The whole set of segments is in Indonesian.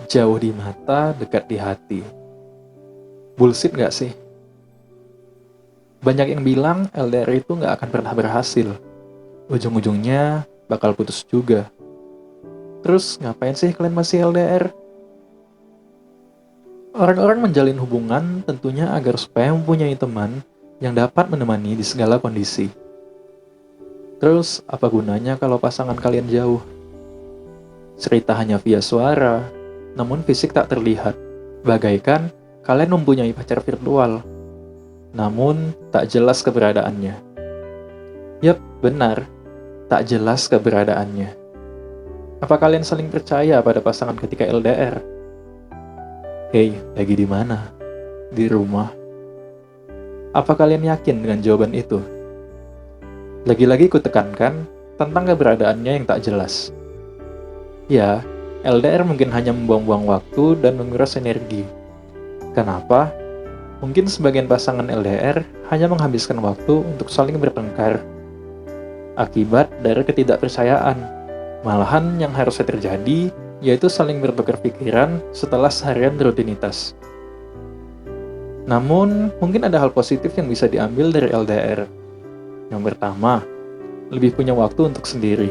Jauh di mata, dekat di hati. Bullshit nggak sih? Banyak yang bilang LDR itu nggak akan pernah berhasil. Ujung-ujungnya bakal putus juga. Terus ngapain sih kalian masih LDR? Orang-orang menjalin hubungan tentunya agar supaya mempunyai teman yang dapat menemani di segala kondisi. Terus apa gunanya kalau pasangan kalian jauh? Cerita hanya via suara, namun fisik tak terlihat. Bagaikan kalian mempunyai pacar virtual, namun tak jelas keberadaannya. Yap, benar, tak jelas keberadaannya. Apa kalian saling percaya pada pasangan ketika LDR? Hei, lagi di mana? Di rumah. Apa kalian yakin dengan jawaban itu? Lagi-lagi ku tekankan tentang keberadaannya yang tak jelas. Ya, LDR mungkin hanya membuang-buang waktu dan menguras energi. Kenapa? Mungkin sebagian pasangan LDR hanya menghabiskan waktu untuk saling bertengkar akibat dari ketidakpercayaan. Malahan yang harusnya terjadi yaitu saling bertukar pikiran setelah seharian rutinitas. Namun, mungkin ada hal positif yang bisa diambil dari LDR. Yang pertama, lebih punya waktu untuk sendiri.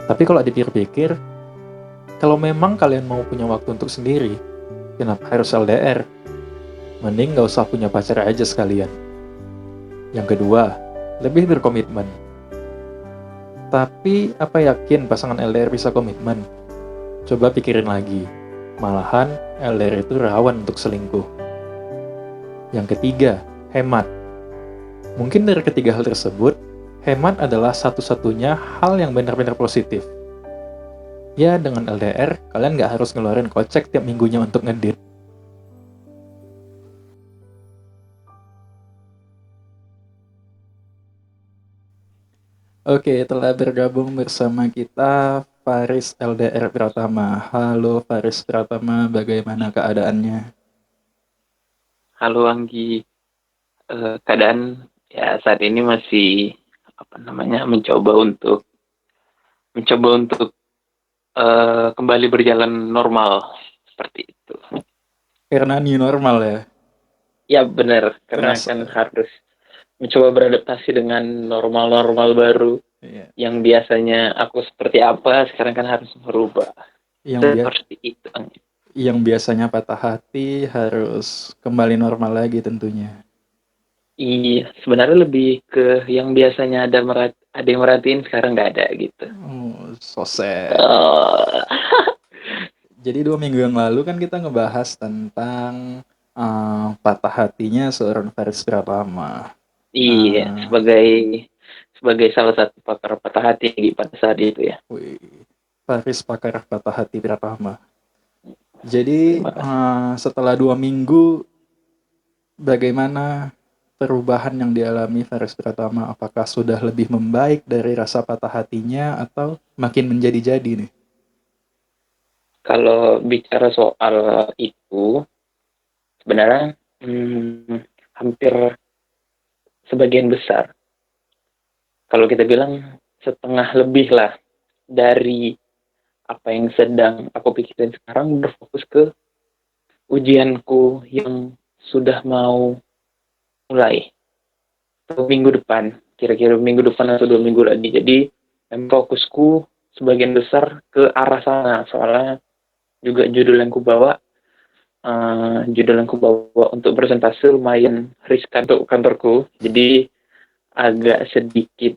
Tapi kalau dipikir-pikir, kalau memang kalian mau punya waktu untuk sendiri, kenapa harus LDR? Mending gak usah punya pacar aja sekalian. Yang kedua, lebih berkomitmen. Tapi, apa yakin pasangan LDR bisa komitmen? Coba pikirin lagi. Malahan, LDR itu rawan untuk selingkuh. Yang ketiga, hemat. Mungkin dari ketiga hal tersebut, hemat adalah satu-satunya hal yang benar-benar positif. Ya, dengan LDR, kalian nggak harus ngeluarin kocek tiap minggunya untuk ngedit. Oke, telah bergabung bersama kita Faris LDR Pratama. Halo Faris Pratama, bagaimana keadaannya? Halo Anggi. Keadaan ya saat ini masih apa namanya mencoba untuk kembali berjalan normal seperti itu. Karena new normal ya, Ya benar, karena terasa. kan harus mencoba beradaptasi dengan normal-normal baru Ya, yang biasanya aku seperti apa, sekarang kan harus berubah. yang Seperti itu, Anggi. yang biasanya patah hati harus kembali normal lagi tentunya. Iya, sebenarnya lebih ke yang biasanya ada yang merhatiin sekarang nggak ada gitu. Oh, so sad. Uh, Jadi 2 minggu yang lalu kan kita ngebahas tentang patah hatinya seorang Faris Pratama. iya, Uh, sebagai sebagai salah satu pakar patah hati pada saat itu ya. Wih, Faris pakar patah hati Pratama. Jadi Terima kasih. setelah 2 minggu, bagaimana perubahan yang dialami Faris Pratama? Apakah sudah lebih membaik dari rasa patah hatinya atau makin menjadi-jadi nih? Kalau bicara soal itu, sebenarnya hmm, hampir sebagian besar. Kalau kita bilang setengah lebih lah dari apa yang sedang aku pikirin sekarang berfokus ke ujianku yang sudah mau mulai. Atau minggu depan, kira-kira minggu depan atau 2 minggu lagi. Jadi fokusku sebagian besar ke arah sana. Soalnya juga judul yang ku bawa untuk presentasi lumayan riskan untuk kantorku, jadi agak sedikit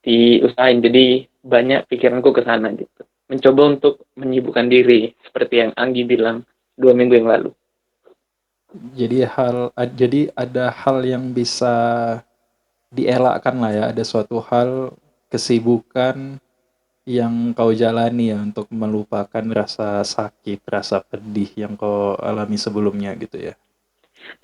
diusahain, jadi banyak pikiranku ke sana gitu, mencoba untuk menyibukkan diri seperti yang Anggi bilang 2 minggu yang lalu. Jadi ada hal yang bisa dielakkan lah ya, ada suatu hal kesibukan yang kau jalani ya untuk melupakan rasa sakit, rasa pedih yang kau alami sebelumnya gitu ya.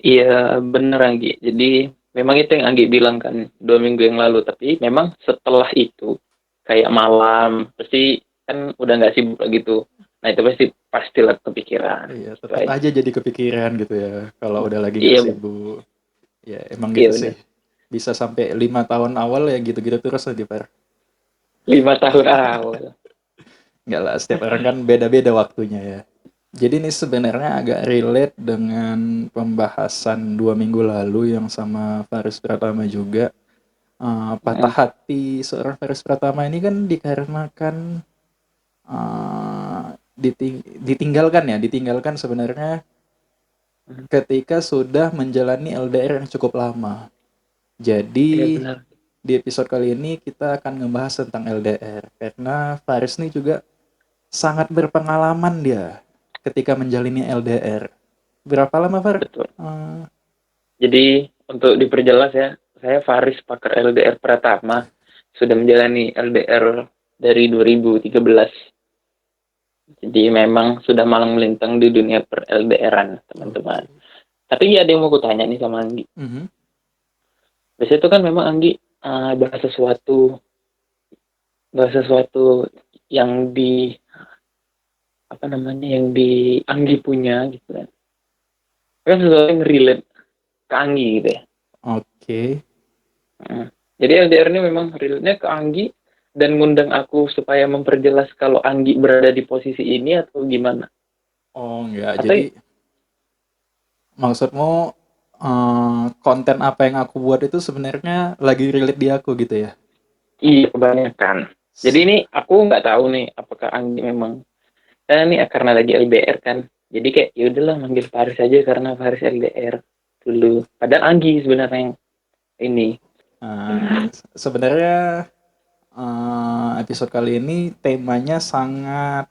Iya bener Anggi, jadi memang itu yang Anggi bilang kan 2 minggu yang lalu, tapi memang setelah itu kayak malam pasti kan udah nggak sibuk lagi tuh, nah itu pastilah kepikiran Iya, gitu tetap aja. aja jadi kepikiran gitu ya kalau udah lagi nggak Iya, sibuk. Ya emang iya gitu sih. benar. Bisa sampai 5 tahun awal ya gitu-gitu terus di per. 5 tahun awal. Enggak lah, setiap orang kan beda-beda waktunya ya. Jadi ini sebenarnya agak relate dengan pembahasan 2 minggu lalu yang sama Faris Pratama juga. Patah Mm, hati seorang Faris Pratama ini kan dikarenakan ditinggalkan sebenarnya mm. ketika sudah menjalani LDR yang cukup lama. Iya Jadi benar. di episode kali ini kita akan membahas tentang LDR karena Faris ini juga sangat berpengalaman dia ketika menjalani LDR. Berapa lama, Far? Betul. Eh, Jadi untuk diperjelas ya, saya Faris pakar LDR Pratama sudah menjalani LDR dari 2013. Jadi memang sudah malang melintang di dunia per LDRan, teman-teman. Oke. Tapi ada yang mau kutanya nih sama Anggi. Mhm. Biasanya itu kan memang Anggi bahas sesuatu yang di apa namanya yang di Anggi punya gitu kan. Kan sesuatu yang relate ke Anggi gitu ya. Oke. Hmm. Jadi LDR ini memang relate-nya ke Anggi dan ngundang aku supaya memperjelas kalau Anggi berada di posisi ini atau gimana. Oh, enggak. Atau Jadi maksudmu konten apa yang aku buat itu sebenarnya lagi relate di aku gitu ya? iya kebanyakan. Jadi ini aku nggak tahu nih apakah Anggi memang ini karena lagi LDR kan. Jadi kayak ya udahlah manggil Faris aja karena Faris LDR dulu. Padahal Anggi sebenarnya yang ini. Sebenarnya episode kali ini temanya sangat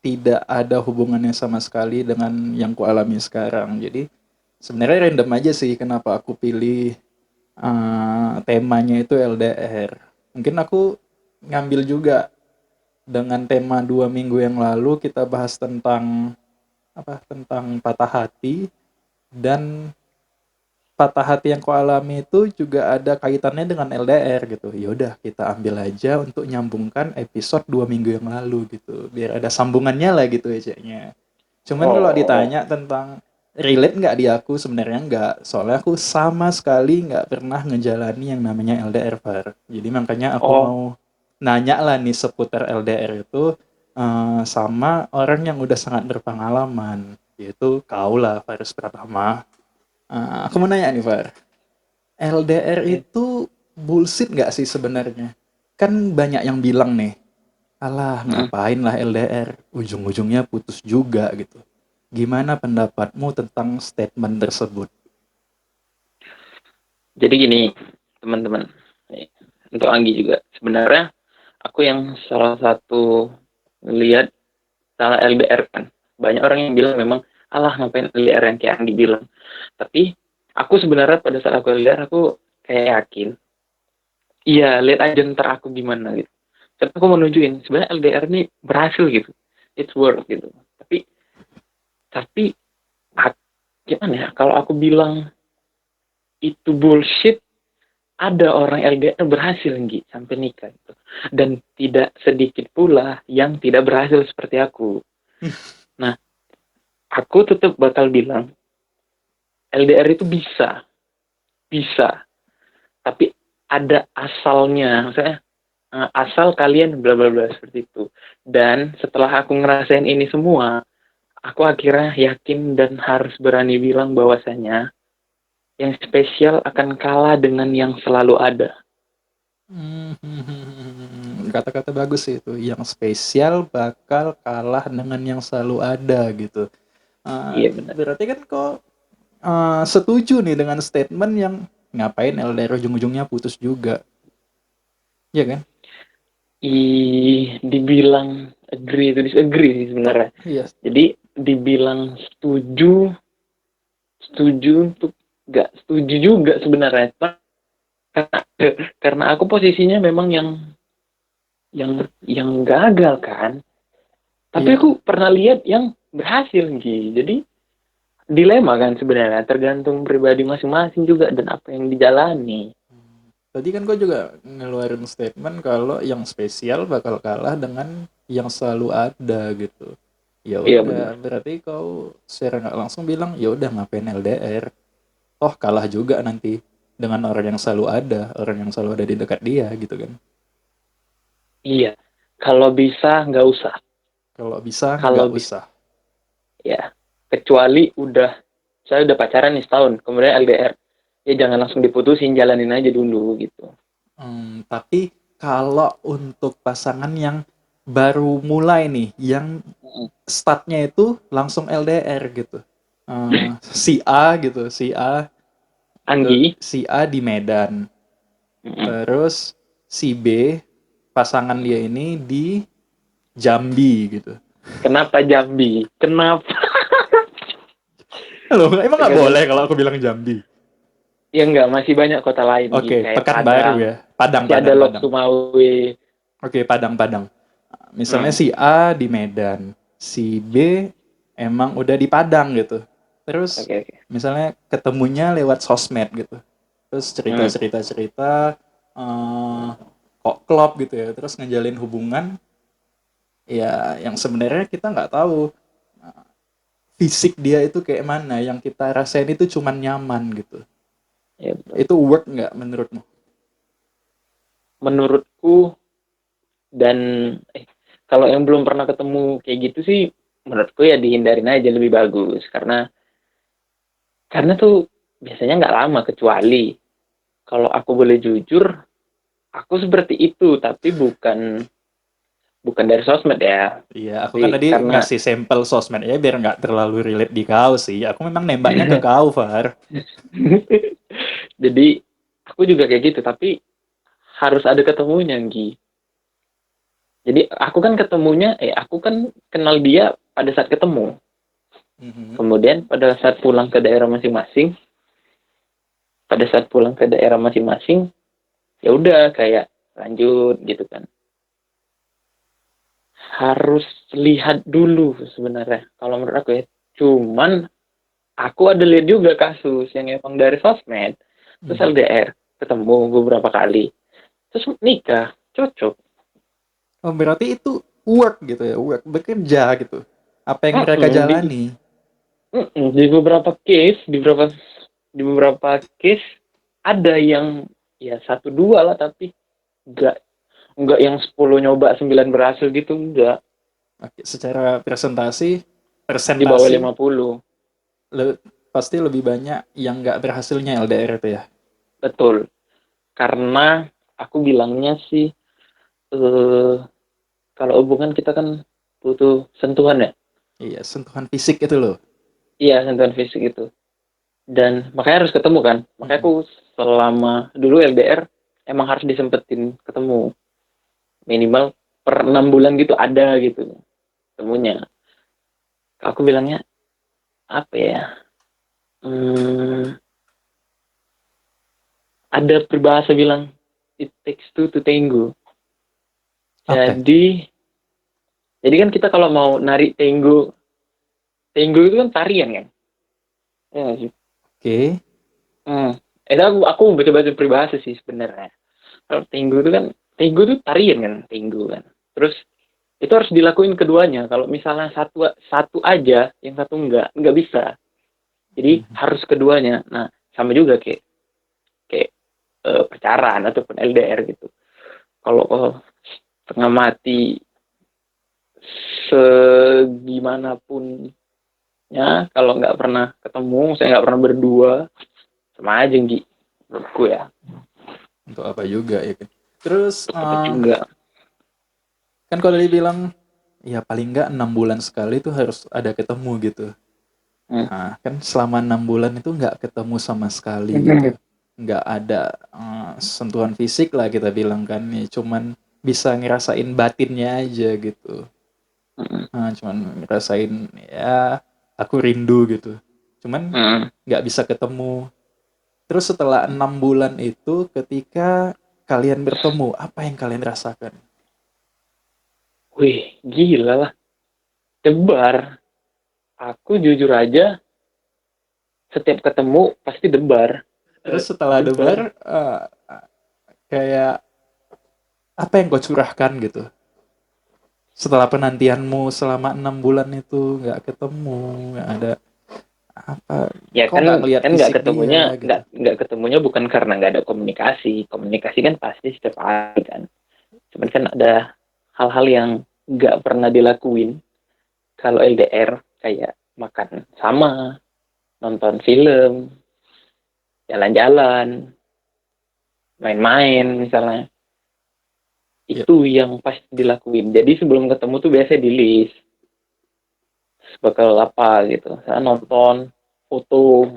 tidak ada hubungannya sama sekali dengan yang kualami sekarang. Jadi sebenarnya random aja sih kenapa aku pilih temanya itu LDR. Mungkin aku ngambil juga dengan tema 2 minggu yang lalu kita bahas tentang apa? Tentang patah hati dan patah hati yang kau alami itu juga ada kaitannya dengan LDR gitu. Ya udah kita ambil aja untuk nyambungkan episode 2 minggu yang lalu gitu. Biar ada sambungannya lah gitu nya. Cuman kalau Oh, ditanya tentang relate nggak di aku sebenarnya nggak. Soalnya aku sama sekali nggak pernah ngejalani yang namanya LDR, Far. Jadi makanya aku oh, mau nanya lah nih seputar LDR itu sama orang yang udah sangat berpengalaman. Yaitu kau lah, Faris Pratama. Aku mau nanya nih, Far. LDR oke. itu bullshit nggak sih sebenarnya? Kan banyak yang bilang nih, alah Mm. ngapain lah LDR, ujung-ujungnya putus juga gitu. Gimana pendapatmu tentang statement tersebut? Jadi gini, teman-teman. Nih, untuk Anggi juga. Sebenarnya aku yang salah satu lihat salah LDR kan. Banyak orang yang bilang memang alah ngapain LDR yang kayak Anggi bilang. Tapi aku sebenarnya pada saat aku LDR aku kayak yakin. Iya, lihat aja ntar aku gimana gitu. Tapi aku mau nunjukin sebenarnya LDR ini berhasil gitu. It's work gitu. Tapi gimana ya? Kalau aku bilang itu bullshit, ada orang LDR berhasil Nggi, sampai nikah gitu. Dan tidak sedikit pula yang tidak berhasil seperti aku. Nah, aku tetap bakal bilang LDR itu bisa, bisa. Tapi ada asalnya, maksudnya asal kalian bla bla bla seperti itu. Dan setelah aku ngerasain ini semua, aku akhirnya yakin dan harus berani bilang bahwasanya yang spesial akan kalah dengan yang selalu ada. Kata-kata bagus sih itu. Yang spesial bakal kalah dengan yang selalu ada gitu. Iya benar. Berarti kan kok setuju nih dengan statement yang ngapain LDR ujung-ujungnya putus juga, ya kan? Dibilang agree itu disagree sih Oh sebenarnya. iya. Jadi dibilang setuju, setuju untuk nggak setuju juga sebenarnya. Karena, karena aku posisinya memang yang gagal kan. Tapi Iya. aku pernah lihat yang berhasil Gi. Jadi dilema kan sebenarnya tergantung pribadi masing-masing juga dan apa yang dijalani. Tadi kan kau juga ngeluarin statement kalau yang spesial bakal kalah dengan yang selalu ada gitu. Ya Iya udah, benar. berarti kau secara nggak langsung bilang ya udah ngapain LDR. Toh kalah juga nanti dengan orang yang selalu ada, orang yang selalu ada di dekat dia gitu kan. Iya. Kalau bisa nggak usah. Kalau bisa Kalau nggak bisa usah. ya, kecuali saya udah pacaran nih setahun, kemudian LDR, ya jangan langsung diputusin, jalanin aja dulu gitu. Tapi kalau untuk pasangan yang baru mulai nih, yang Mm-mm. startnya itu langsung LDR gitu. Si A gitu, Anggi. si A di Medan, Mm-mm. terus si B pasangan dia ini di Jambi gitu. Kenapa Jambi? Kenapa? Loh, emang nggak Tergantung. boleh kalau aku bilang Jambi? Ya enggak, masih banyak kota lain Oke, gitu, kayak Pekanbaru Padang, ya. Padang, masih ada Padang, Lok Padang. Sumawe. Oke, Padang, Padang. Misalnya Hmm, si A di Medan, si B emang udah di Padang gitu. Terus oke oke. misalnya ketemunya lewat sosmed gitu. Terus Hmm, cerita-cerita kok klop gitu ya. Terus ngejalin hubungan ya yang sebenarnya kita nggak tahu fisik dia itu kayak mana. Yang kita rasain itu cuman nyaman gitu. ya betul. Itu work nggak menurutmu? Menurutku, dan kalau yang belum pernah ketemu kayak gitu sih, menurutku ya dihindarin aja lebih bagus, karena tuh biasanya nggak lama, kecuali kalau aku boleh jujur, aku seperti itu, tapi bukan bukan dari sosmed ya, Iya, aku kan tapi tadi karena ngasih sampel sosmed ya biar nggak terlalu relate di kau sih. Aku memang nembaknya ke kau, Far. jadi aku juga kayak gitu, tapi harus ada ketemunya, Gi. Jadi aku kan kenal dia pada saat ketemu. Mhm. Kemudian pada saat pulang ke daerah masing-masing, ya udah kayak lanjut gitu kan. Harus lihat dulu sebenarnya kalau menurut aku ya. Cuman aku ada lihat juga kasus yang emang dari sosmed, terus Mhm. LDR, ketemu beberapa kali, terus nikah, cocok. Oh, berarti itu work gitu ya, work, bekerja gitu. Apa yang mereka Mm-mm, di, jalani? di beberapa case ada yang ya satu dua lah, tapi nggak nggak yang 10 nyoba 9 berhasil gitu, enggak. Oke, secara Di bawah presentasi 50. pasti lebih banyak yang nggak berhasilnya LDR itu ya. Betul. Karena aku bilangnya sih, eh, kalau hubungan kita kan butuh sentuhan ya. Iya, sentuhan fisik itu loh. Iya, sentuhan fisik itu. Dan makanya harus ketemu kan. Makanya Mhm. aku selama dulu LDR emang harus disempetin ketemu. Minimal per 6 bulan gitu ada gitu ketemunya. Aku bilangnya apa ya? Hmm, ada peribahasa bilang it takes two to tango. Apa itu? Jadi kan kita kalau mau nari tango, tango itu kan tarian kan? Ya nggak sih? Oke. Hmm. Aku baca-baca peribahasa sih sebenarnya. Kalau tango itu tarian kan, tango kan. Terus itu harus dilakuin keduanya. Kalau misalnya satu satu aja, yang satu nggak bisa. Jadi Mhm. harus keduanya. Nah, sama juga kayak kayak pacaran ataupun LDR gitu. Kalau setengah mati segimanapun ya, kalau nggak pernah ketemu, saya nggak pernah berdua, sama aja Gi, menurutku ya. Untuk apa juga ya kan. Terus Untuk apa juga. kan kalau dibilang ya paling nggak 6 bulan sekali tuh harus ada ketemu gitu. Hmm. Nah, kan selama 6 bulan itu nggak ketemu sama sekali gitu. Nggak ada sentuhan fisik lah kita bilang kan. Ya, cuman bisa ngerasain batinnya aja gitu. Hmm. Nah, cuman ngerasain ya aku rindu gitu. Cuman Hmm. nggak bisa ketemu. Terus setelah 6 bulan itu ketika kalian bertemu, apa yang kalian rasakan? Wih, gila lah. Debar. Aku jujur aja, setiap ketemu pasti debar. Terus setelah Debar. debar, kayak apa yang kau curahkan gitu? Setelah penantianmu selama 6 bulan itu nggak ketemu, nggak ada apa, Ya kau kan, nggak ngelihat nggak fisik ketemunya, dia gitu. nggak ketemunya bukan karena nggak ada komunikasi. Komunikasi kan pasti setiap hari kan. Cuman kan ada hal-hal yang nggak pernah dilakuin kalau LDR, kayak makan sama, nonton film, jalan-jalan, main-main misalnya. Iya. Itu yang pasti dilakuin. Jadi sebelum ketemu tuh biasanya di list bakal apa gitu. Saya nonton, foto,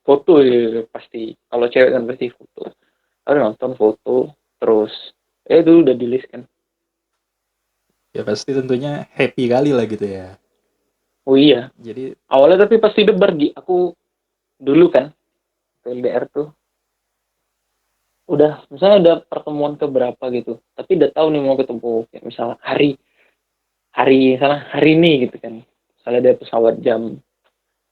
foto ya pasti. Kalau cewek kan pasti foto. Kalau nonton foto, terus itu udah di list kan. Ya pasti tentunya happy kali lah gitu ya. Oh iya, Jadi awalnya tapi pasti debar aku dulu kan LDR tuh udah misalnya udah pertemuan ke berapa gitu, tapi udah tahu nih mau ketemu kayak misalnya hari hari misalnya hari ini gitu kan, misalnya ada pesawat jam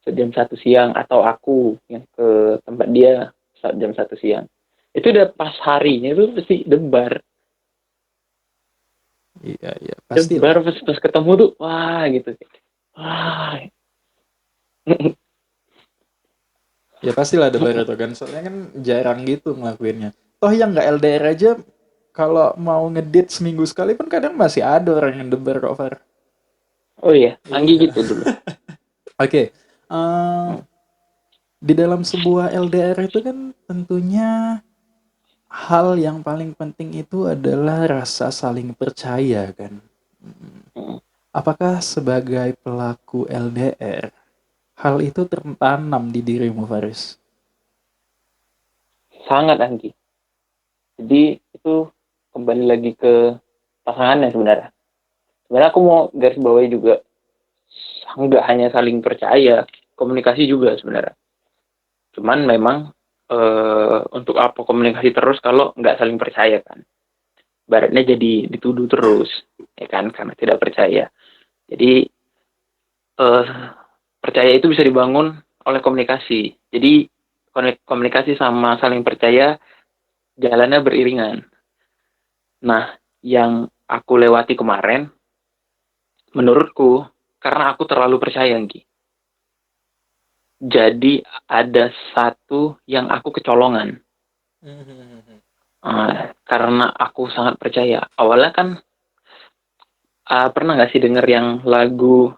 1 siang, atau aku yang ke tempat dia pesawat jam 1 siang, itu udah pas harinya itu pasti debar. iya iya pastilah. Debar pas ketemu tuh wah gitu, wah. Ya pastilah ada Barito kan. Soalnya kan jarang gitu ngelakuinnya. Toh yang nggak LDR aja kalau mau ngedate seminggu sekali pun kadang masih ada orang yang debar kok, Far. Oh iya, Anggi Iya. gitu dulu. Oke. eh, Hmm. di dalam sebuah LDR itu kan tentunya hal yang paling penting itu adalah rasa saling percaya kan. Hmm. Apakah sebagai pelaku LDR, hal itu tertanam di dirimu, Faris? Sangat Anggi. Jadi itu kembali lagi ke pasangannya sebenarnya. Sebenarnya aku mau garis bawahi juga, nggak hanya saling percaya, komunikasi juga sebenarnya. Cuman memang untuk apa komunikasi terus kalau nggak saling percaya kan? Baratnya jadi dituduh terus, ya kan? Karena tidak percaya. Jadi eh, percaya itu bisa dibangun oleh komunikasi. Jadi komunikasi sama saling percaya jalannya beriringan. Nah, yang aku lewati kemarin, menurutku, karena aku terlalu percaya, Ngki. Jadi ada satu yang aku kecolongan. Karena aku sangat percaya. Awalnya kan, pernah nggak sih denger yang lagu,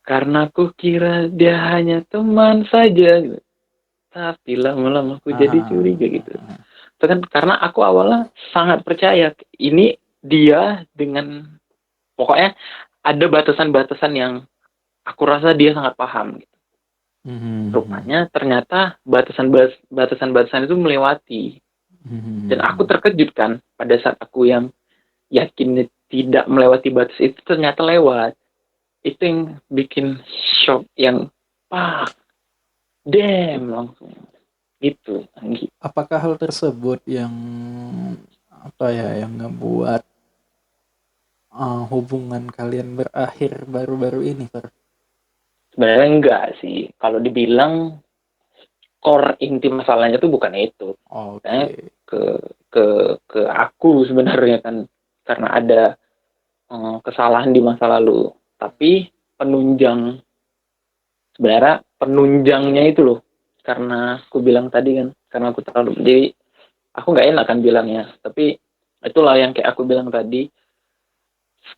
karena aku kira dia hanya teman saja, gitu. Tapi lama-lama aku jadi curiga gitu. Itu kan karena aku awalnya sangat percaya. Ini dia dengan, pokoknya ada batasan-batasan yang aku rasa dia sangat paham. Rupanya ternyata batasan-batasan itu melewati. Dan aku terkejut kan pada saat aku yang yakin tidak melewati batas itu ternyata lewat. Itu yang bikin shock, yang pak, damn, langsung gitu. Apakah hal tersebut yang apa ya yang ngebuat hubungan kalian berakhir baru-baru ini, Fer? Sebenarnya enggak sih. Kalau dibilang core inti masalahnya tuh bukan itu. Nah, Oke. ke ke ke aku sebenarnya kan, karena ada kesalahan di masa lalu. Tapi penunjang, sebenarnya penunjangnya itu loh, karena aku bilang tadi kan, karena aku terlalu, jadi aku nggak enak kan bilangnya, tapi itulah yang kayak aku bilang tadi,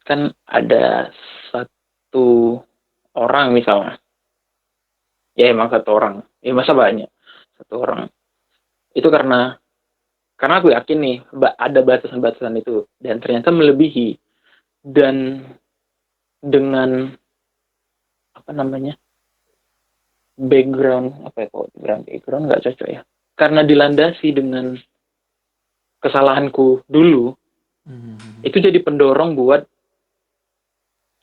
kan ada satu orang misalnya, ya emang satu orang, ya masa banyak, satu orang, itu karena aku yakin nih ada batasan-batasan itu dan ternyata melebihi, dan dengan apa namanya, background apa ya, kok background nggak cocok ya, karena dilandasi dengan kesalahanku dulu, Mhm. itu jadi pendorong buat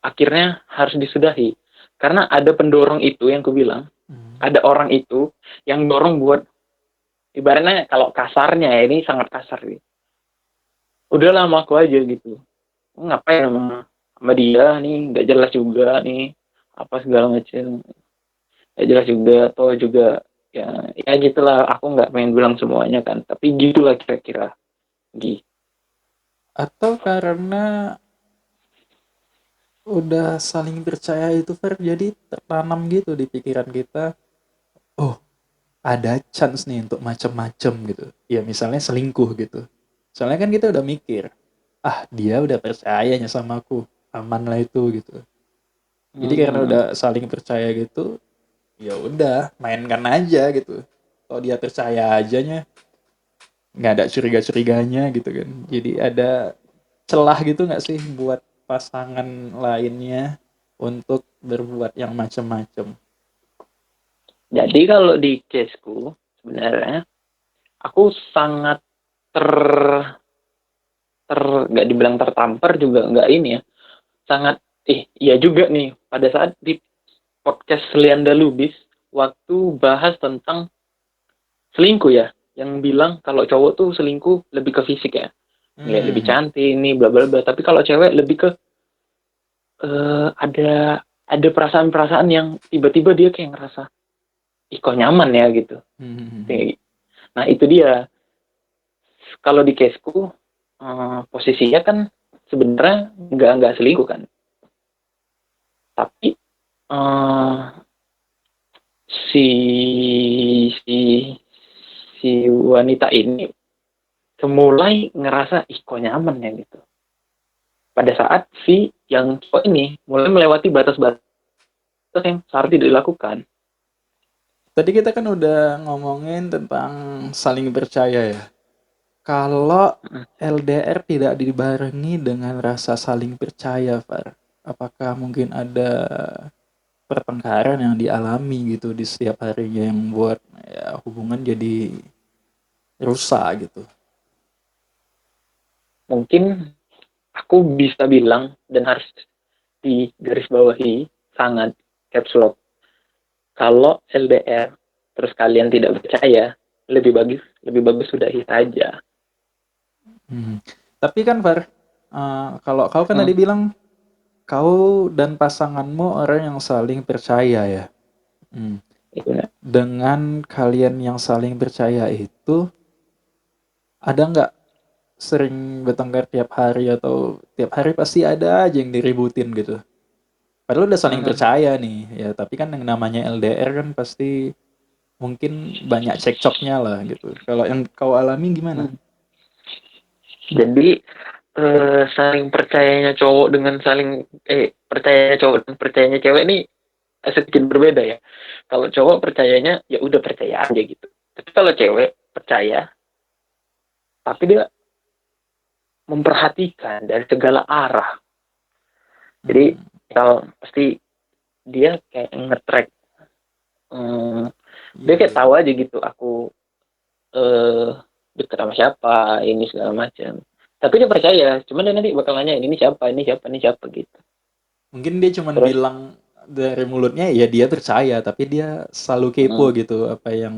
akhirnya harus disudahi, karena ada pendorong itu yang ku bilang, Mhm. ada orang itu yang dorong buat, ibaratnya kalau kasarnya ya, ini sangat kasar nih, udah lama aku aja gitu, ngapain sama dia nih, nggak jelas juga nih, apa segala macam, nggak jelas juga, atau juga ya, ya gitulah, aku nggak pengen bilang semuanya kan, tapi gitulah kira-kira gitu. Atau karena udah saling percaya itu, Fer, jadi tertanam gitu di pikiran kita, oh, ada chance nih untuk macem-macem gitu. Ya misalnya selingkuh gitu. Soalnya kan kita udah mikir, dia udah percayanya sama aku, aman lah itu gitu. Jadi karena Hmm. udah saling percaya gitu, ya udah mainkan aja gitu. Kalau dia percaya ajanya, nggak ada curiga-curiganya gitu kan. Jadi ada celah gitu nggak sih buat pasangan lainnya untuk berbuat yang macam-macam. Jadi kalau di caseku sebenarnya aku sangat ter ter nggak dibilang tertampar juga nggak ini ya, sangat iya juga nih pada saat di podcast Lianda Lubis waktu bahas tentang selingkuh ya, yang bilang kalau cowok tuh selingkuh lebih ke fisik ya, ngeliat lebih Hmm. cantik ini bla bla bla, tapi kalau cewek lebih ke ada perasaan-perasaan yang tiba-tiba dia kayak ngerasa ih kok nyaman ya gitu. Hmm. Nah itu dia, kalau di caseku posisinya kan sebenarnya nggak selingkuh kan, tapi eh, si si si wanita ini mulai ngerasa ih kok nyaman ya gitu. Pada saat si yang cowok ini mulai melewati batas-batas yang seharusnya tidak dilakukan. Tadi kita kan udah ngomongin tentang saling percaya ya. Kalau LDR tidak dibarengi dengan rasa saling percaya, Far, apakah mungkin ada pertengkaran yang dialami gitu di setiap harinya yang buat ya, hubungan jadi rusak gitu? Mungkin aku bisa bilang dan harus digarisbawahi sangat caps lock, kalau LDR terus kalian tidak percaya, lebih bagus sudahi saja. Hmm. Tapi kan, Far, kalau kau kan tadi Hmm, bilang kau dan pasanganmu orang yang saling percaya ya. Hmm. itu ya. Dengan kalian yang saling percaya itu, ada nggak sering bertengkar tiap hari atau tiap hari pasti ada aja yang diributin gitu? Padahal udah saling Hmm, percaya nih, ya tapi kan yang namanya LDR kan pasti mungkin banyak cekcoknya lah gitu. Kalau yang kau alami gimana? hmm. Jadi saling percayanya cowok dengan saling percayanya cowok dan percayanya cewek ini sedikit berbeda ya. Kalau cowok percayanya ya udah percaya aja gitu. Tapi kalau cewek percaya, tapi dia memperhatikan dari segala arah. Jadi Hmm, kalau pasti dia kayak nge-track, hmm, dia iya, kayak iya. tahu aja gitu aku eh deket sama siapa, ini segala macam. Tapi dia percaya, cuman dia nanti bakal nanya ini siapa, ini siapa, ini siapa gitu. Mungkin dia cuman Terus bilang dari mulutnya ya dia percaya, tapi dia selalu kepo hmm, gitu apa yang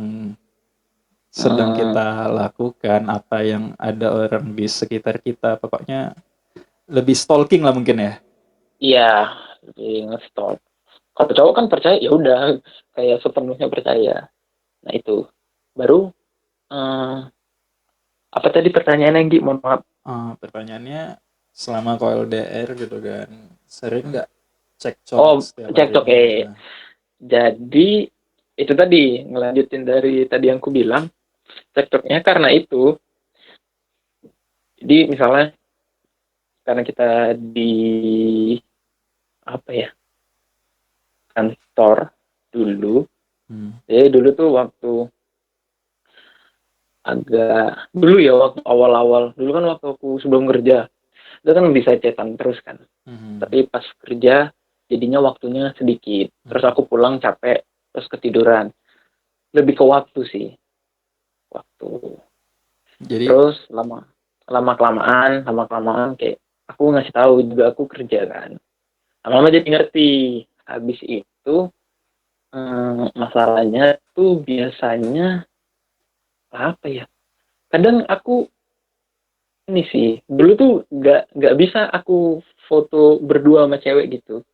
sedang hmm, kita lakukan, apa yang ada orang di sekitar kita. Pokoknya lebih stalking lah mungkin ya. iya, lebih nge-stop. Kalau cowok kan percaya ya udah kayak sepenuhnya percaya. Nah itu baru eh, apa tadi pertanyaannya Gi? Mohon maaf. Pertanyaannya selama kau LDR gitu kan, sering nggak cekcok Oh, setiap cekcok harinya gitu? Jadi itu tadi ngelanjutin dari tadi yang ku bilang, cekcoknya karena itu. Jadi misalnya karena kita di apa ya, kantor dulu. Hmm. Jadi dulu tuh waktu agak dulu ya, waktu awal-awal dulu kan waktu aku sebelum kerja itu kan bisa chatan terus kan. Mhm. Tapi pas kerja jadinya waktunya sedikit. Terus Mhm. aku pulang capek terus ketiduran. Lebih ke waktu sih, waktu. Jadi, Terus lama kelamaan kayak aku ngasih tahu juga aku kerja kan. Lama-lama jadi ngerti. Habis itu masalahnya tuh biasanya apa ya? Kadang aku ini sih dulu tuh nggak bisa aku foto berdua sama cewek gitu.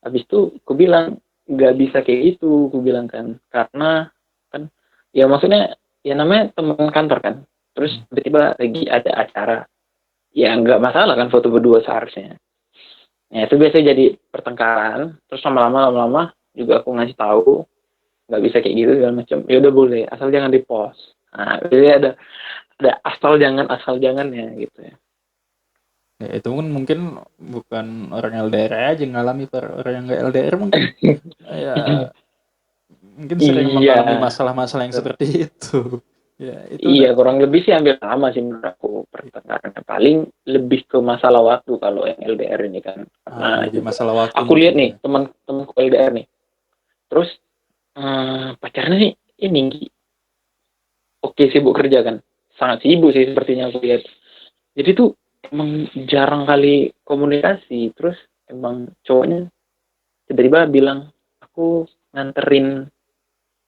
Habis itu aku bilang nggak bisa kayak gitu, aku bilang kan karena kan ya maksudnya ya namanya teman kantor kan. Terus hmm, tiba-tiba lagi ada acara, ya nggak masalah kan foto berdua seharusnya. Ya itu biasanya jadi pertengkaran. Terus lama-lama juga aku ngasih tahu nggak bisa kayak gitu segala macam. Ya udah boleh, asal jangan di post. Nah, jadi ada asal jangan ya gitu ya. Ya, itu kan mungkin bukan orang LDR aja yang ngalami, orang yang nggak LDR mungkin ya mungkin sering Iya, mengalami masalah-masalah yang seperti itu. Ya, itu iya udah. kurang lebih sih hampir sama sih menurut aku pertengkarannya. Paling lebih ke masalah waktu kalau yang LDR ini kan. Karena Lebih juga masalah waktu aku mungkin lihat nih ya. teman-temanku LDR nih. Terus pacarnya nih ini oke sibuk kerja kan. Sangat sibuk sih sepertinya aku lihat. Jadi tuh emang jarang kali komunikasi. Terus emang cowoknya tiba-tiba bilang aku nganterin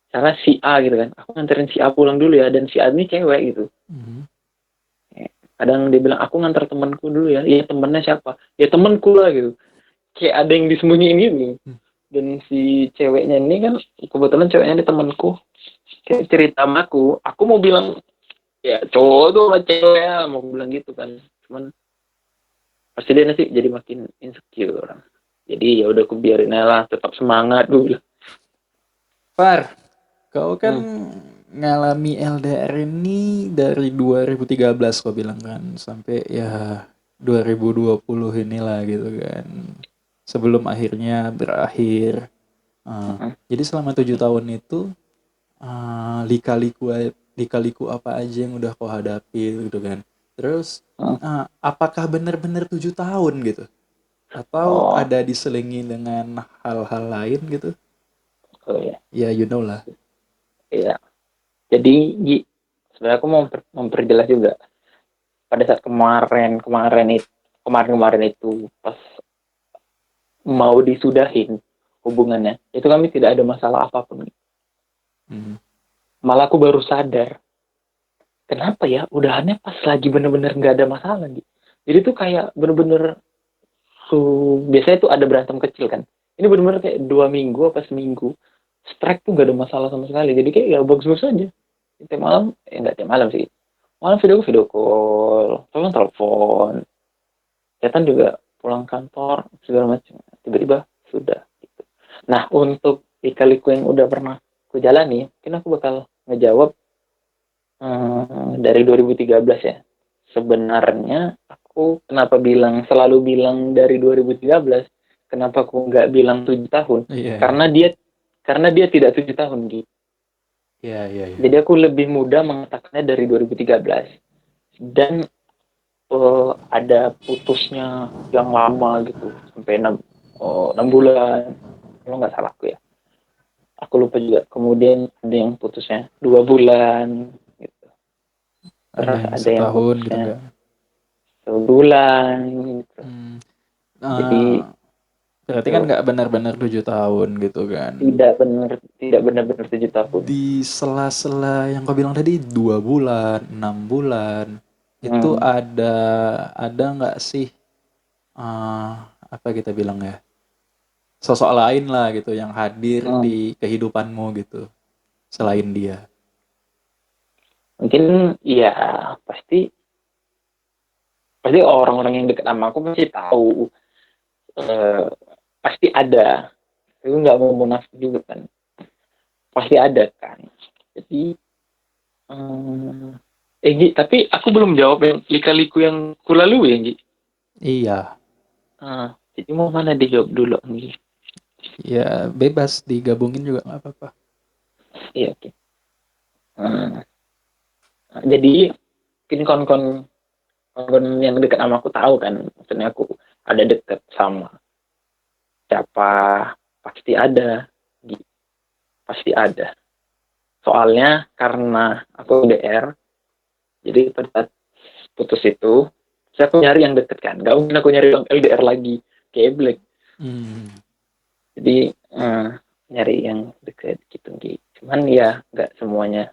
salah si A gitu kan. Aku nganterin si A pulang dulu ya, dan si A ini cewek gitu. Mhm. Kadang dia bilang aku nganter temanku dulu ya. Iya, temennya siapa? Ya temanku lah gitu. Kayak ada yang disembunyiin gitu. Hmm. Dan si ceweknya ini kan kebetulan ceweknya ini temanku. Kayak cerita sama aku mau bilang ya cowok tuh sama cewek ya, mau bilang gitu kan. Cuman pasti dia nanti jadi makin insecure orang. Jadi ya udah aku biarin aja lah, tetap semangat gue bilang. Par, kau kan Hmm. ngalami LDR ini dari 2013 kau bilang kan, sampai ya 2020 inilah gitu kan. Sebelum akhirnya berakhir. Jadi selama 7 tahun itu, lika-liku apa aja yang udah kau hadapi gitu kan. Terus, apakah benar-benar 7 tahun gitu? Atau Oh, ada diselingi dengan hal-hal lain gitu? oh ya, Ya, you know lah. iya. Jadi sebenarnya aku mau memperjelas juga pada saat kemarin itu pas mau disudahin hubungannya itu kami tidak ada masalah apapun, Mhm. malah aku baru sadar kenapa ya udahannya pas lagi bener-bener nggak ada masalah gitu. Jadi tuh kayak bener-bener biasanya tuh ada berantem kecil kan, ini bener-bener kayak 2 minggu apa seminggu strike tuh nggak ada masalah sama sekali, jadi kayak ya bagus-bagus aja. Tiap malam nggak tiap malam sih, malam video call, telepon, chatan juga pulang kantor segala macam, tiba-tiba sudah gitu. Nah, untuk lika-liku yang udah pernah aku jalani mungkin aku bakal ngejawab dari 2013 ya. Sebenarnya aku kenapa selalu bilang dari 2013, kenapa aku nggak bilang 7 tahun, Iya, iya. karena dia tidak 7 tahun gitu. Iya, iya, iya. Jadi aku lebih mudah mengatakannya dari 2013. Dan ada putusnya yang lama gitu sampai 6 bulan kalau nggak salah aku lupa juga. Kemudian ada yang putusnya 2 bulan gitu, Ada terus yang ada yang setahun gitu putusnya kan. 1 bulan gitu. Hmm. Jadi Ah, berarti kan itu nggak benar-benar 7 tahun gitu kan. tidak benar-benar 7 tahun. Di sela-sela yang kau bilang tadi 2 bulan, 6 bulan, itu Hmm, ada nggak sih, apa kita bilang ya, sosok lain lah gitu yang hadir hmm. di kehidupanmu gitu selain dia. Mungkin ya pasti pasti orang-orang yang dekat sama aku pasti tahu, eh, pasti ada. Itu nggak mau munafik juga kan, pasti ada kan. Jadi Gi, tapi aku belum jawab yang lika-liku yang kulalui ya Gi. Iya, Jadi mau mana dijawab dulu Gi? ya bebas digabungin juga nggak apa-apa. Iya, oke. Hmm, jadi mungkin kon yang dekat sama aku tahu kan, maksudnya aku ada dekat sama siapa, pasti ada, Gi. Pasti ada. Soalnya karena aku LDR, jadi pada saat putus itu, saya aku nyari yang deket kan, gak mungkin aku nyari yang LDR lagi, kayak Black. Hmm. Jadi nyari yang deket gitu gitu. Cuman ya nggak semuanya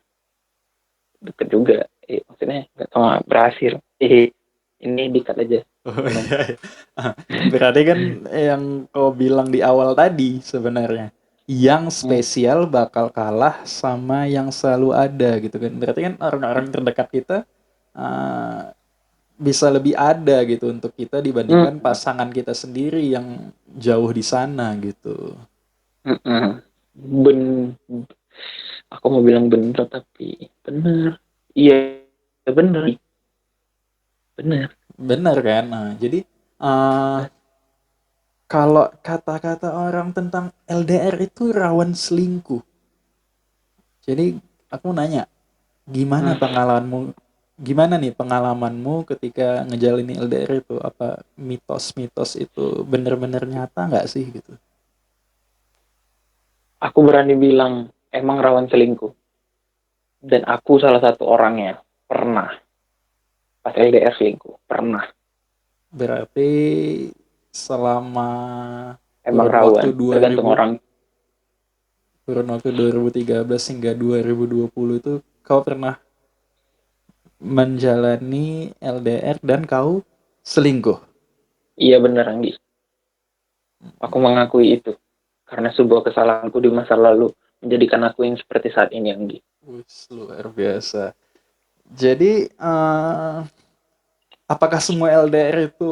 deket juga. Maksudnya nggak semua berhasil. Ini dikat aja. Oh Teman. iya, iya. Berarti kan yang kau bilang di awal tadi sebenarnya, yang Hmm, spesial bakal kalah sama yang selalu ada gitu kan. Berarti kan orang-orang terdekat kita eh, bisa lebih ada gitu untuk kita dibandingkan hmm, pasangan kita sendiri yang jauh di sana gitu. hmm, hmm. Ben, aku mau bilang bener tapi bener. Iya bener, bener. benar kan? Nah, jadi eh kalau kata-kata orang tentang LDR itu rawan selingkuh. Jadi aku nanya, gimana Hmm, pengalamanmu? Gimana nih pengalamanmu ketika ngejalin LDR itu? Apa mitos-mitos itu bener-bener nyata nggak sih gitu? aku berani bilang emang rawan selingkuh. Dan aku salah satu orangnya. Pernah. Pas LDR selingkuh. Pernah. Berarti selama Emang kurun waktu rawan. dua Tergantung ribu orang. kurun waktu 2013 hingga 2020 itu kau pernah menjalani LDR dan kau selingkuh. Iya bener, Anggi. Aku mengakui itu. Karena sebuah kesalahanku di masa lalu menjadikan aku yang seperti saat ini, Anggi. Wus, luar biasa. Jadi, apakah semua LDR itu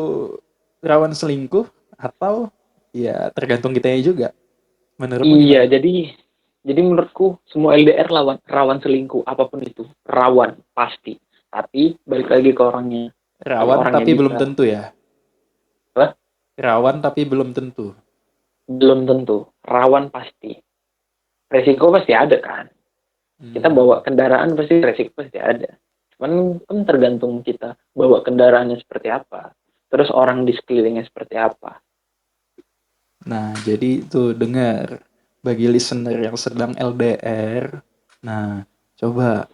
rawan selingkuh atau ya tergantung kitanya juga? Menurutmu Iya, gimana? jadi menurutku semua LDR rawan selingkuh, apapun itu. Rawan, pasti. Tapi balik lagi ke orangnya. Kalau Rawan orangnya tapi belum bisa, tentu ya. apa? Rawan tapi belum tentu. Belum tentu. Rawan pasti. Resiko pasti ada kan. Kita bawa Hmm. kendaraan pasti resiko pasti ada. Cuman kan tergantung kita bawa kendaraannya seperti apa. Terus orang di sekelilingnya seperti apa. Nah, jadi itu dengar bagi listener yang sedang LDR. Nah, coba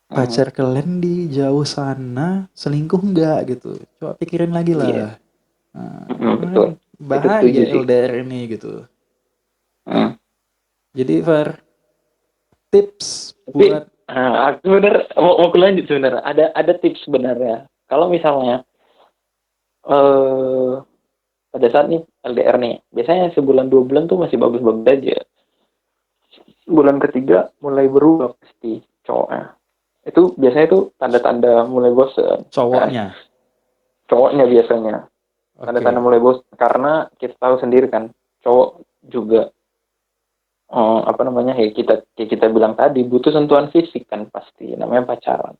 Hmm, pacar kalian di jauh sana selingkuh nggak gitu. Coba pikirin lagi iya, lah. Nah, kan betul. Itu bahaya setuju sih. LDR ini gitu. Hmm. Jadi Far, tips Tapi buat aku bener mau aku lanjut sebenarnya. Ada tips sebenarnya. Kalau misalnya eh pada saat nih LDR nih, biasanya sebulan 2 bulan tuh masih bagus-bagus aja. Bulan ketiga mulai berubah pasti cowoknya. Itu biasanya tuh tanda-tanda mulai bosen kan. cowoknya. Cowoknya biasanya tanda-tanda Oke. mulai bosen karena kita tahu sendiri kan cowok juga apa namanya ya kita bilang tadi butuh sentuhan fisik kan pasti namanya pacaran.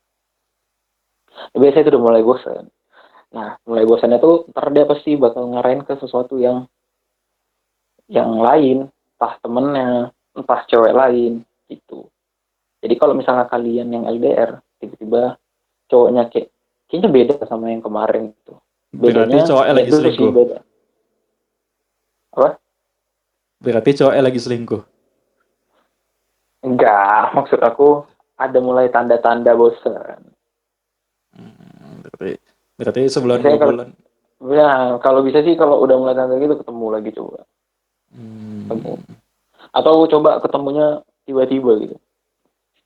Biasanya itu udah mulai bosen. Nah, mulai bosannya tuh ntar dia pasti bakal ngarahin ke sesuatu yang lain, entah temennya, entah cewek lain, gitu. Jadi kalau misalnya kalian yang LDR, tiba-tiba cowoknya kayaknya beda sama yang kemarin gitu. Berarti Bedanya, cowoknya lihat lagi dulu sih selingkuh. beda. Apa? Berarti cowoknya lagi selingkuh. Enggak, maksud aku ada mulai tanda-tanda bosan. Berarti berarti sebulan dua Biasanya kalau bulan. ya, kalau bisa sih kalau udah mulai tanda gitu ketemu lagi coba. Ketemu. Hmm. Atau coba ketemunya tiba-tiba gitu.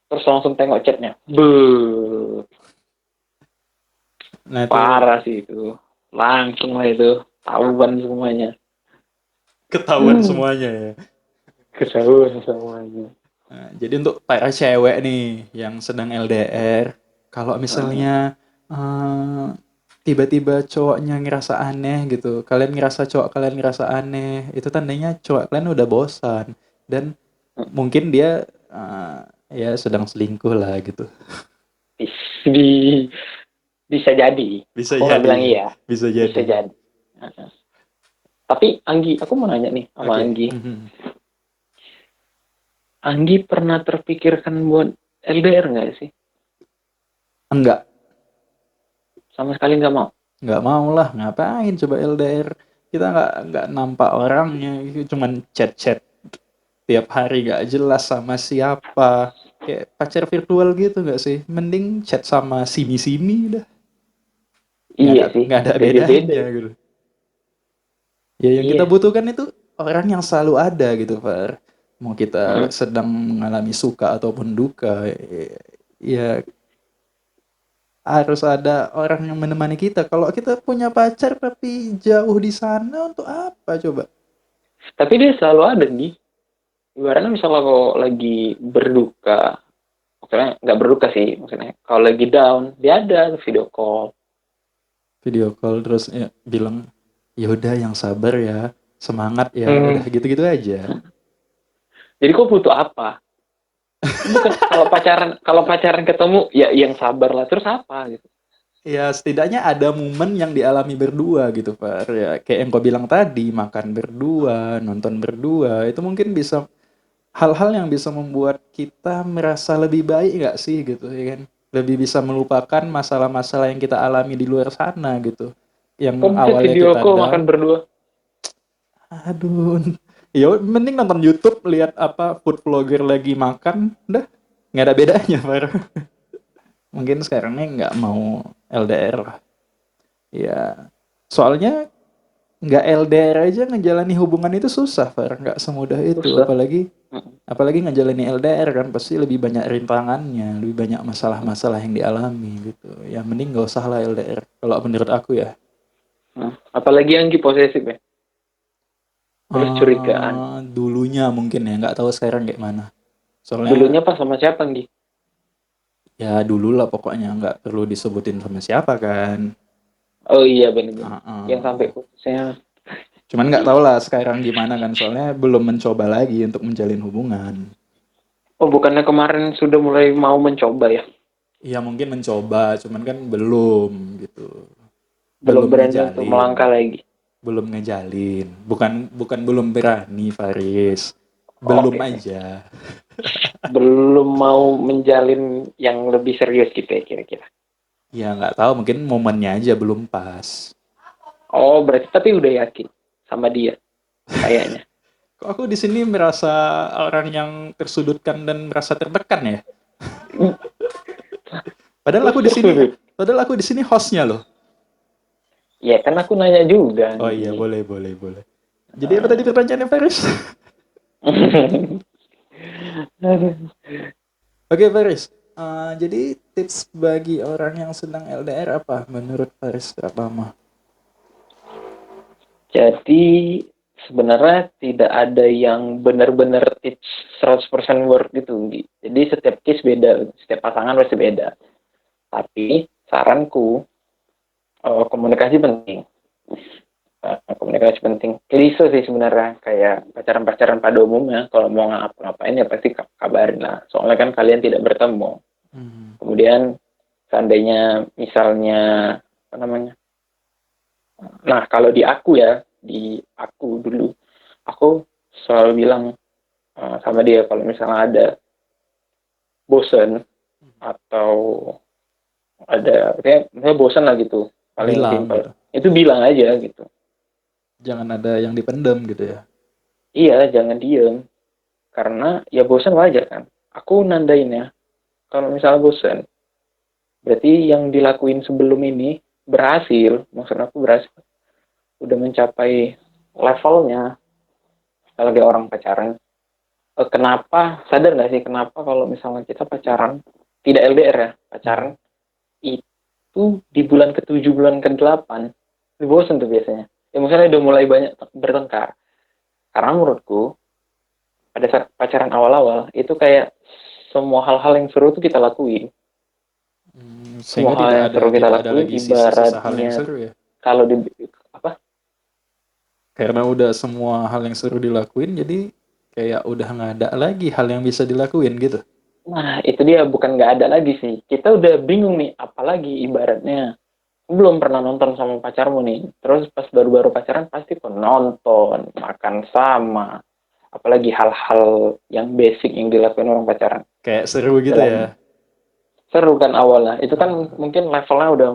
Terus langsung tengok chatnya. Be, Nah itu parah sih itu. Langsung lah itu. Tahuan semuanya. ketahuan semuanya ya. Ketahuan semuanya. Nah, jadi untuk para cewek nih yang sedang LDR, kalau Hmm. misalnya tiba-tiba cowoknya ngerasa aneh gitu, kalian ngerasa cowok kalian ngerasa aneh, itu tandanya cowok kalian udah bosan dan mungkin dia ya sedang selingkuh lah gitu. Di, bisa jadi. Bisa Aku nggak jadi bilang ya, iya. bisa Bisa jadi. jadi. Tapi Anggi, aku mau nanya nih sama Oke. Anggi. Mhm. Anggi pernah terpikirkan buat LDR nggak sih? Enggak, Sama sekali nggak mau. nggak mau lah, ngapain coba LDR? Kita nggak nampak orangnya, cuman chat-chat tiap hari gak jelas sama siapa. Kayak pacar virtual gitu gak sih? Mending chat sama simi-simi dah. Iya sih. Nggak ada Beda-beda. bedanya gitu. Ya yang kita Iya. butuhkan itu orang yang selalu ada gitu, Far. Mau kita Mm. sedang mengalami suka ataupun duka, ya harus ada orang yang menemani kita. Kalau kita punya pacar tapi jauh di sana untuk apa coba? Tapi dia selalu ada nih. Ibaratnya misalnya kalau lagi berduka, maksudnya nggak berduka sih, maksudnya kalau lagi down, dia ada video call. Video call terus ya, bilang ya udah yang sabar ya, semangat ya, udah Hmm. gitu-gitu aja. Jadi kok butuh apa? Bukan kalau pacaran ketemu ya yang sabar lah terus apa gitu. Ya setidaknya ada momen yang dialami berdua gitu Pak. Ya kayak yang kau bilang tadi, makan berdua, nonton berdua, itu mungkin bisa hal-hal yang bisa membuat kita merasa lebih baik nggak sih gitu ya kan? Lebih bisa melupakan masalah-masalah yang kita alami di luar sana gitu. Kok Yang bisa awalnya video kita call makan down, berdua? aduh, ya mending nonton YouTube lihat apa food vlogger lagi makan, udah nggak ada bedanya Pak. Mungkin sekarangnya nggak mau LDR lah. Ya, soalnya nggak LDR aja ngejalani hubungan itu susah, Far. Nggak semudah itu. Susah. Mm, Apalagi ngejalani LDR kan pasti lebih banyak rintangannya, lebih banyak mm, masalah-masalah yang dialami gitu. Ya mending nggak usah lah LDR. Kalau menurut aku ya. Apalagi yang posesif ya. Terus curigaan. Dulunya mungkin ya, nggak tahu sekarang kayak mana. Dulunya Soalnya pas sama siapa Nggi? ya dulu lah pokoknya nggak perlu disebutin sama siapa kan. Oh iya bener-bener. Yang sampai Uh-uh. putusnya. Cuman nggak tahu lah sekarang gimana kan, soalnya belum mencoba lagi untuk menjalin hubungan. Oh bukannya kemarin sudah mulai mau mencoba ya? Ya mungkin mencoba, cuman kan belum gitu. Belum Belum berani untuk ngejalin, melangkah lagi. belum ngejalin. Bukan bukan belum berani, Faris. Belum Oke. aja. Belum mau menjalin yang lebih serius gitu ya kira-kira. Ya nggak tahu, mungkin momennya aja belum pas. Oh berarti tapi udah yakin sama dia kayaknya. Kok aku di sini merasa orang yang tersudutkan dan merasa tertekan ya? Padahal Terus aku di terus sini, terus. padahal aku di sini hostnya loh. Ya kan aku nanya juga Oh iya, nih. boleh, boleh, boleh. Jadi apa tadi pertanyaannya, Faris? Oke, Faris. Jadi tips bagi orang yang sedang LDR apa menurut Faris Pratama? Jadi sebenarnya tidak ada yang benar-benar tips 100% work gitu. Jadi setiap case beda, setiap pasangan pasti beda. Tapi saranku komunikasi penting. Komunikasi penting. Klise sih sebenarnya kayak pacaran-pacaran pada umumnya kalau mau ngapa-ngapain ya pasti kabarin lah. Soalnya kan kalian tidak bertemu. Hmm. Kemudian seandainya misalnya apa namanya. Nah, kalau di aku ya, di aku dulu aku selalu bilang sama dia kalau misalnya ada bosen atau ada kayak misalnya bosen lah gitu paling Bilang simpel gitu. itu bilang aja gitu. Jangan ada yang dipendam gitu ya. Iya jangan diem karena ya bosen wajar kan, aku nandain ya kalau misalnya bosen berarti yang dilakuin sebelum ini berhasil, maksud aku berhasil udah mencapai levelnya sebagai orang pacaran. Kenapa sadar nggak sih kenapa kalau misalnya kita pacaran tidak LDR ya pacaran Hmm. itu di bulan ke-7 bulan ke-8 bosan tuh biasanya ya misalnya udah mulai banyak bertengkar karena menurutku pada saat pacaran awal-awal itu kayak semua hal-hal yang seru tuh kita lakuin, semua Sehingga hal yang seru kita tidak ada lakuin lagi sisa-sisa hal yang ibaratnya seru ya. kalau di apa. Karena udah semua hal yang seru dilakuin, jadi kayak udah nggak ada lagi hal yang bisa dilakuin gitu. Nah itu dia bukan nggak ada lagi sih, kita udah bingung nih apalagi ibaratnya belum pernah nonton sama pacarmu nih terus pas baru-baru pacaran pasti kok nonton makan sama apalagi hal-hal yang basic yang dilakukan orang pacaran Kayak seru gitu ya. dalam seru kan awalnya itu kan Eh, mungkin levelnya udah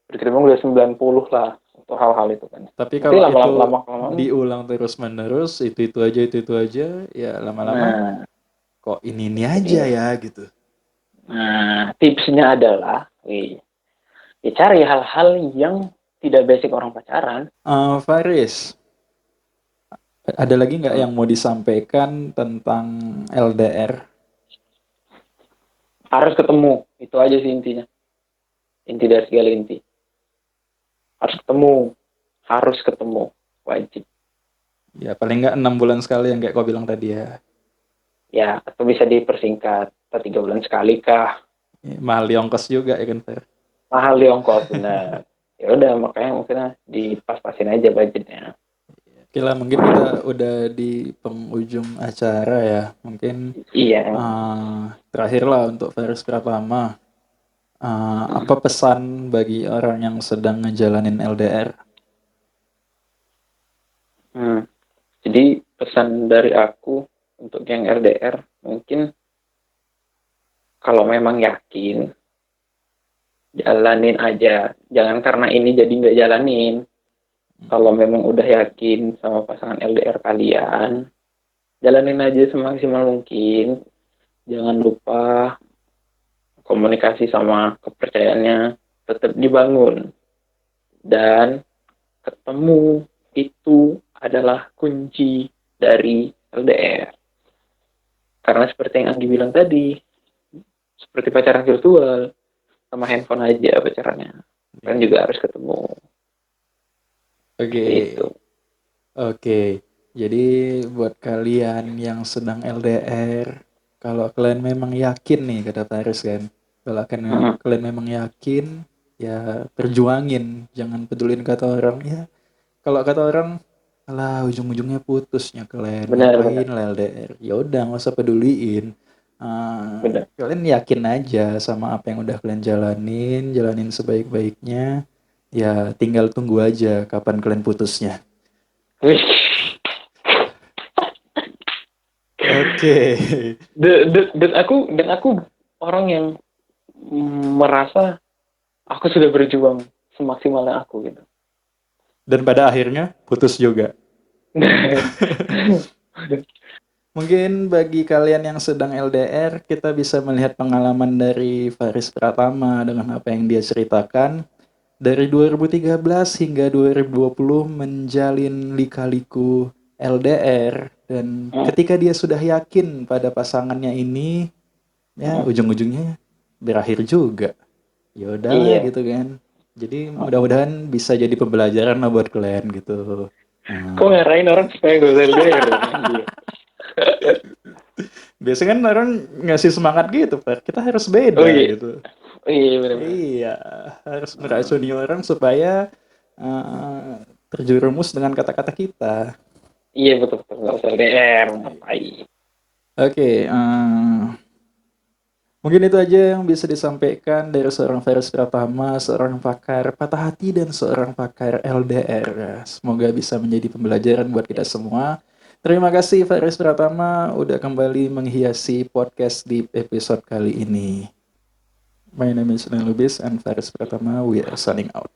kita bilang udah 90 lah untuk hal-hal itu kan tapi nanti kalau itu lama-lama kelamaan diulang terus-menerus, itu aja, ya lama-lama nah kok ini aja jadi ya gitu. tipsnya adalah ya cari hal-hal yang tidak basic orang pacaran. Faris, ada lagi nggak Hmm, yang mau disampaikan tentang LDR? harus ketemu itu aja sih intinya, inti dari segala inti harus ketemu, harus ketemu wajib Ya paling nggak 6 bulan sekali yang kayak kau bilang tadi ya. ya atau bisa dipersingkat atau 3 bulan sekali kah. Mahal di ongkos juga ya kan, Fer? Mahal di ongkos benar, ya udah makanya mungkin dipas-pasin aja budgetnya. Oke lah, mungkin kita udah di penghujung acara ya. Mungkin Iya terakhir lah untuk Faris Pratama. Apa pesan bagi orang yang sedang ngejalanin LDR? Hmm. Jadi pesan dari aku untuk yang LDR, mungkin kalau memang yakin, jalanin aja. Jangan karena ini jadi nggak jalanin. Kalau memang udah yakin sama pasangan LDR kalian, jalanin aja semaksimal mungkin. Jangan lupa komunikasi sama kepercayaannya tetap dibangun. Dan ketemu itu adalah kunci dari LDR. Karena seperti yang Anggi bilang tadi, seperti pacaran virtual, sama handphone aja pacarannya. Kan juga harus ketemu. Oke, Seperti itu. oke. Jadi buat kalian yang sedang LDR, kalau kalian memang yakin nih, kata Paris kan, kalau Mm-mm. kalian memang yakin, ya perjuangin, jangan pedulin kata orang. Ya, kalau kata orang, alah ujung-ujungnya putusnya kalian, Benar, ngapain benar, lah LDR? Ya udah, nggak usah peduliin. benar. Kalian yakin aja sama apa yang udah kalian jalanin, jalanin sebaik-baiknya. Ya tinggal tunggu aja kapan kalian putusnya. Wih, Oke. dan aku orang yang merasa aku sudah berjuang semaksimalnya aku gitu. Dan pada akhirnya putus juga. Mungkin bagi kalian yang sedang LDR, kita bisa melihat pengalaman dari Faris Pratama dengan apa yang dia ceritakan. Dari 2013 hingga 2020 menjalin lika-liku LDR. Dan ketika dia sudah yakin pada pasangannya ini, ya ujung-ujungnya berakhir juga. Ya udahlah Iya. gitu kan. Jadi mudah-mudahan bisa jadi pembelajaran lah buat kalian gitu. Kok Nah, ngarahin orang supaya gak usah LDR? Iya. biasanya kan orang ngasih semangat gitu, Pak. Kita harus Oh beda iya. gitu. Oh iya, benar-benar. Iya, harus meracuni orang supaya terjerumus dengan kata-kata kita. Iya, betul-betul. Gak usah LDR. Ngapain? Oke, mungkin itu aja yang bisa disampaikan dari seorang Faris Pratama, seorang pakar patah hati dan seorang pakar LDR. Semoga bisa menjadi pembelajaran buat kita semua. Terima kasih Faris Pratama udah kembali menghiasi podcast di episode kali ini. My name is Nen Lubis and Faris Pratama. We are signing out.